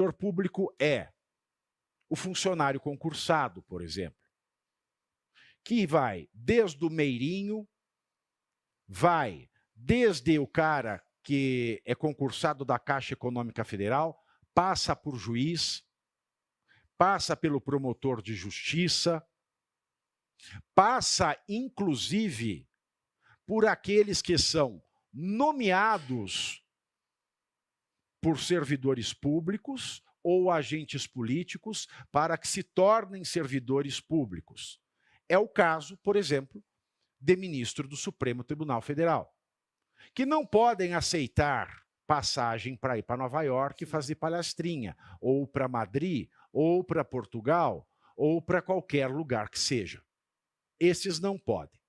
servidor público é o funcionário concursado, por exemplo, que vai desde o meirinho, vai desde o cara que é concursado da Caixa Econômica Federal, passa por juiz, passa pelo promotor de justiça, passa, inclusive, por aqueles que são nomeados por servidores públicos ou agentes políticos para que se tornem servidores públicos. É o caso, por exemplo, de ministro do Supremo Tribunal Federal, que não podem aceitar passagem para ir para Nova York e fazer palestrinha, ou para Madrid, ou para Portugal, ou para qualquer lugar que seja. Esses não podem.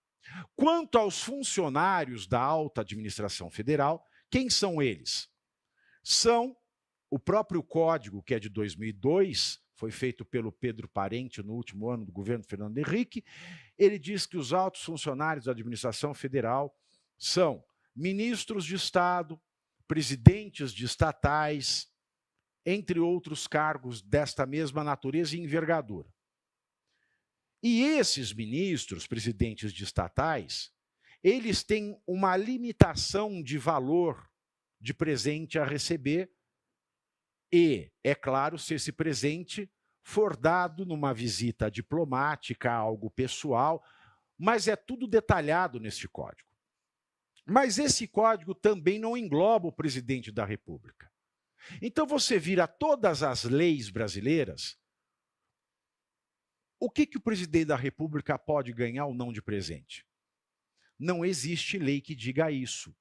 Quanto aos funcionários da alta administração federal, quem são eles? São o próprio código, que é de 2002, foi feito pelo Pedro Parente no último ano do governo Fernando Henrique. Ele diz que os altos funcionários da administração federal são ministros de Estado, presidentes de estatais, entre outros cargos desta mesma natureza e envergadura. E esses ministros, presidentes de estatais, eles têm uma limitação de valor de presente a receber e, é claro, se esse presente for dado numa visita diplomática, algo pessoal, mas é tudo detalhado neste código. Mas esse código também não engloba o presidente da República. Então você vira todas as leis brasileiras, o que o presidente da República pode ganhar ou não de presente? Não existe lei que diga isso.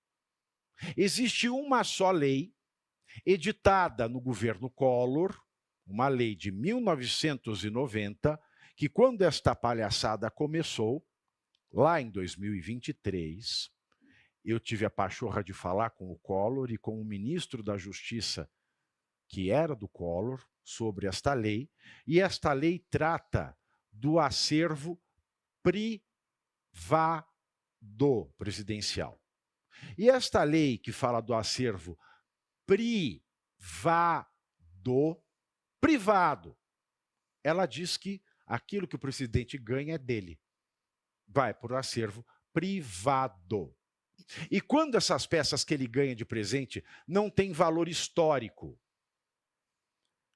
Existe uma só lei, editada no governo Collor, uma lei de 1990, que quando esta palhaçada começou, lá em 2023, eu tive a pachorra de falar com o Collor e com o ministro da Justiça, que era do Collor, sobre esta lei, e esta lei trata do acervo privado presidencial. E esta lei que fala do acervo privado, ela diz que aquilo que o presidente ganha é dele. Vai para o acervo privado. E quando essas peças que ele ganha de presente não têm valor histórico,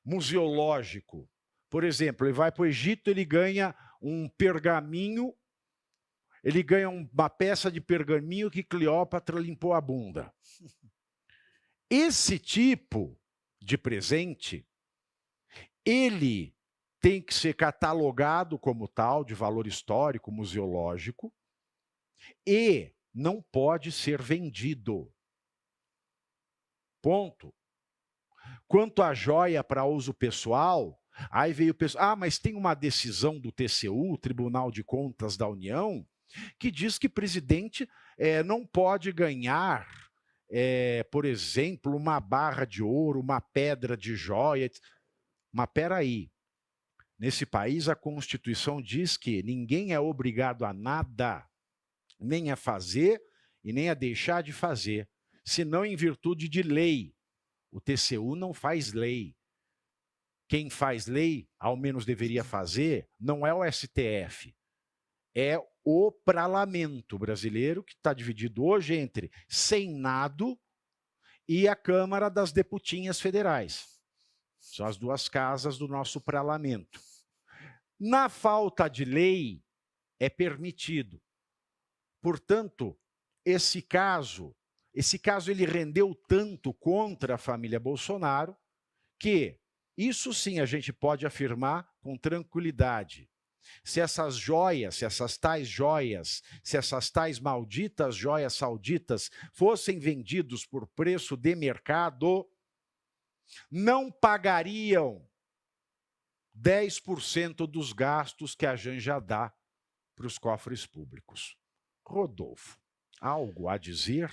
museológico, por exemplo, ele vai para o Egito, ele ganha um pergaminho, ele ganha uma peça de pergaminho que Cleópatra limpou a bunda. Esse tipo de presente, ele tem que ser catalogado como tal, de valor histórico, museológico, e não pode ser vendido. Ponto. Quanto à joia para uso pessoal, aí veio o pessoal, mas tem uma decisão do TCU, Tribunal de Contas da União, que diz que presidente não pode ganhar, por exemplo, uma barra de ouro, uma pedra de joia. Mas peraí, nesse país a Constituição diz que ninguém é obrigado a nada, nem a fazer e nem a deixar de fazer, senão em virtude de lei. O TCU não faz lei. Quem faz lei, ao menos deveria fazer, não é o STF, é o parlamento brasileiro, que está dividido hoje entre Senado e a Câmara das Deputinhas Federais. São as duas casas do nosso parlamento. Na falta de lei, é permitido. Portanto, esse caso ele rendeu tanto contra a família Bolsonaro que isso sim a gente pode afirmar com tranquilidade. Se essas joias, se essas tais joias, se essas tais malditas joias sauditas fossem vendidos por preço de mercado, não pagariam 10% dos gastos que a Janja dá para os cofres públicos. Rodolfo, algo a dizer?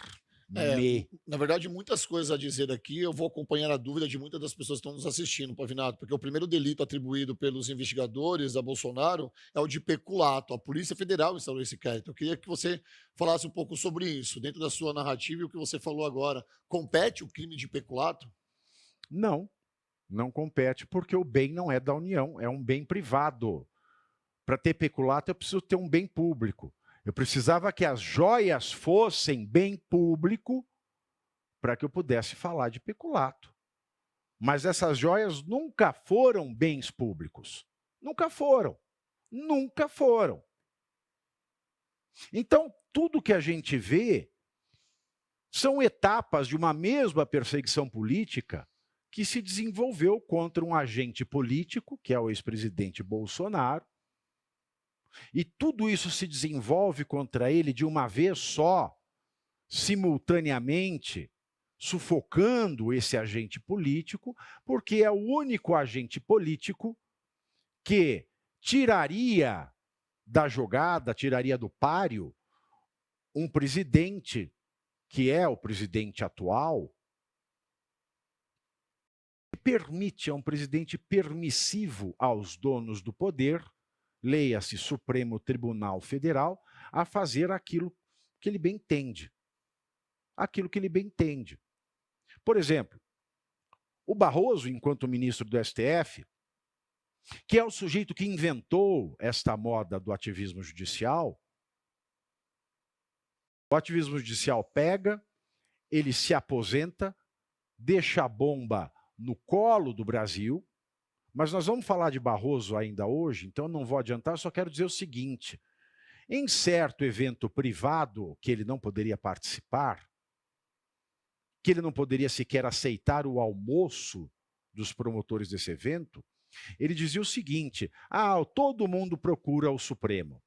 Na verdade, muitas coisas a dizer aqui. Eu vou acompanhar a dúvida de muitas das pessoas que estão nos assistindo, Pavinato, porque o primeiro delito atribuído pelos investigadores a Bolsonaro é o de peculato. A Polícia Federal instaurou esse inquérito. Eu queria que você falasse um pouco sobre isso, dentro da sua narrativa e o que você falou agora. Compete o crime de peculato? Não, Não compete porque o bem não é da União, é um bem privado. Para ter peculato, eu preciso ter um bem público. Eu precisava que as joias fossem bem público para que eu pudesse falar de peculato. Mas essas joias nunca foram bens públicos. Nunca foram. Nunca foram. Então, tudo que a gente vê são etapas de uma mesma perseguição política que se desenvolveu contra um agente político, que é o ex-presidente Bolsonaro, e tudo isso se desenvolve contra ele de uma vez só, simultaneamente, sufocando esse agente político, porque é o único agente político que tiraria da jogada, tiraria do páreo, um presidente, que é o presidente atual, que permite, é um presidente permissivo aos donos do poder, leia-se Supremo Tribunal Federal, a fazer aquilo que ele bem entende. Aquilo que ele bem entende. Por exemplo, o Barroso, enquanto ministro do STF, que é o sujeito que inventou esta moda do ativismo judicial, o ativismo judicial pega, ele se aposenta, deixa a bomba no colo do Brasil, mas nós vamos falar de Barroso ainda hoje, então não vou adiantar, só quero dizer o seguinte: em certo evento privado que ele não poderia participar, que ele não poderia sequer aceitar o almoço dos promotores desse evento, ele dizia o seguinte: todo mundo procura o Supremo.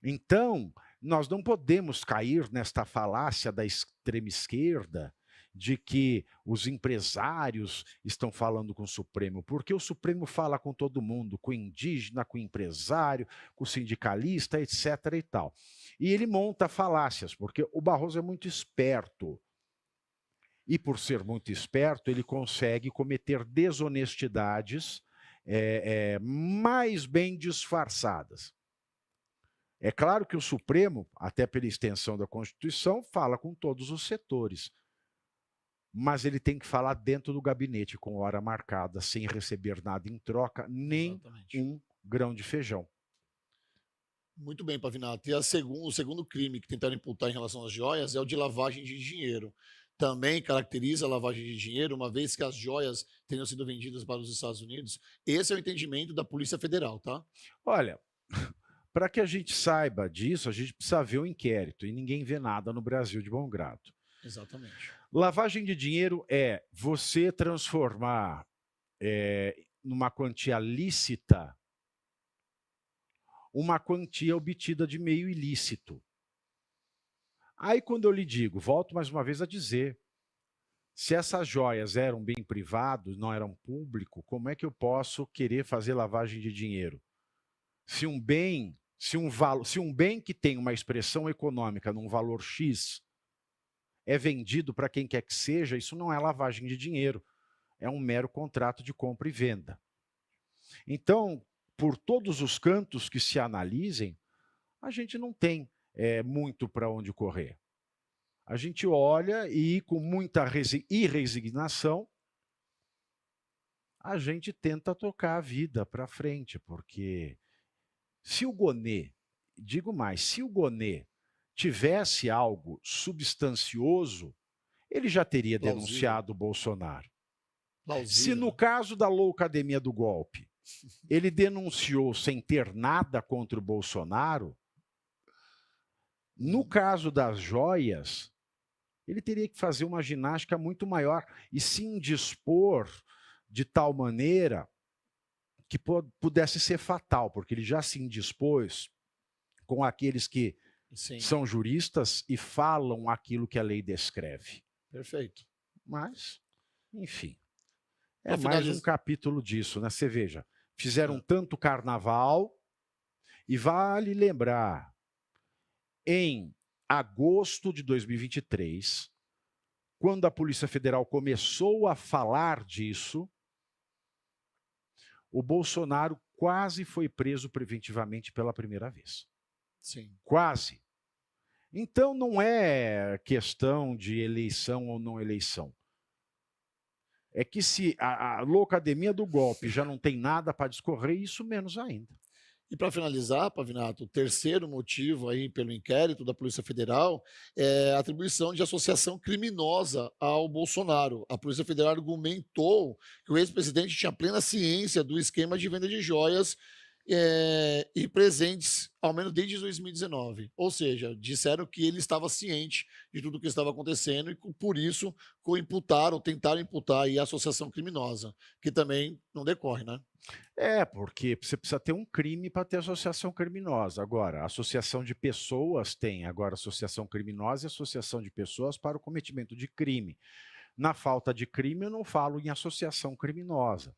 Então, nós não podemos cair nesta falácia da extrema esquerda de que os empresários estão falando com o Supremo, porque o Supremo fala com todo mundo, com o indígena, com o empresário, com o sindicalista, etc. e tal. E ele monta falácias, porque o Barroso é muito esperto. E por ser muito esperto, ele consegue cometer desonestidades mais bem disfarçadas. É claro que o Supremo, até pela extensão da Constituição, fala com todos os setores. Mas ele tem que falar dentro do gabinete, com hora marcada, sem receber nada em troca, nem um grão de feijão. Muito bem, Pavinato. E o segundo crime que tentaram imputar em relação às joias é o de lavagem de dinheiro. Também caracteriza a lavagem de dinheiro, uma vez que as joias tenham sido vendidas para os Estados Unidos. Esse é o entendimento da Polícia Federal, tá? Olha, para que a gente saiba disso, a gente precisa ver o inquérito, e ninguém vê nada no Brasil de bom grado. Exatamente. Lavagem de dinheiro é você transformar numa quantia lícita uma quantia obtida de meio ilícito. Aí, quando eu lhe digo, volto mais uma vez a dizer, se essas joias eram bem privados, não eram público, como é que eu posso querer fazer lavagem de dinheiro? Se um bem que tem uma expressão econômica num valor X é vendido para quem quer que seja, isso não é lavagem de dinheiro, é um mero contrato de compra e venda. Então, por todos os cantos que se analisem, a gente não tem muito para onde correr. A gente olha e, com muita resignação, a gente tenta tocar a vida para frente, porque se o Gonê, digo mais, se o Gonê tivesse algo substancioso, ele já teria denunciado o Bolsonaro. Se no caso da loucademia do golpe, ele denunciou sem ter nada contra o Bolsonaro, no caso das joias, ele teria que fazer uma ginástica muito maior e se indispor de tal maneira que pudesse ser fatal, porque ele já se indispôs com aqueles que são juristas e falam aquilo que a lei descreve. Perfeito. Mas, enfim, é mais um capítulo disso, né? Você veja, fizeram tanto carnaval, e vale lembrar, em agosto de 2023, quando a Polícia Federal começou a falar disso, o Bolsonaro quase foi preso preventivamente pela primeira vez. Sim. Quase. Então não é questão de eleição ou não eleição. é que se a loucademia do golpe já não tem nada para discorrer, isso menos ainda. E para finalizar, Pavinato, o terceiro motivo aí pelo inquérito da Polícia Federal é a atribuição de associação criminosa ao Bolsonaro. A Polícia Federal argumentou que o ex-presidente tinha plena ciência do esquema de venda de joias e presentes, ao menos desde 2019. Ou seja, disseram que ele estava ciente de tudo o que estava acontecendo e, por isso, coimputaram, tentaram imputar aí a associação criminosa, que também não decorre, né? Porque você precisa ter um crime para ter associação criminosa. Agora, associação de pessoas tem. Agora, associação criminosa e associação de pessoas para o cometimento de crime. Na falta de crime, eu não falo em associação criminosa.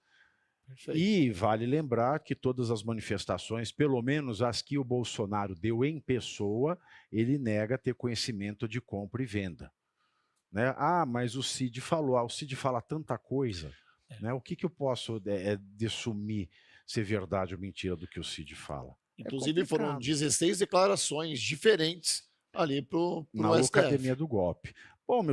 Perfeito. E vale lembrar que todas as manifestações, pelo menos as que o Bolsonaro deu em pessoa, ele nega ter conhecimento de compra e venda. Né? Ah, mas o Cid falou. O Cid fala tanta coisa. Né? O que eu posso dessumir ser verdade ou mentira do que o Cid fala? Inclusive foram 16 declarações diferentes ali para o na STF. Loucademia do golpe. Bom, meus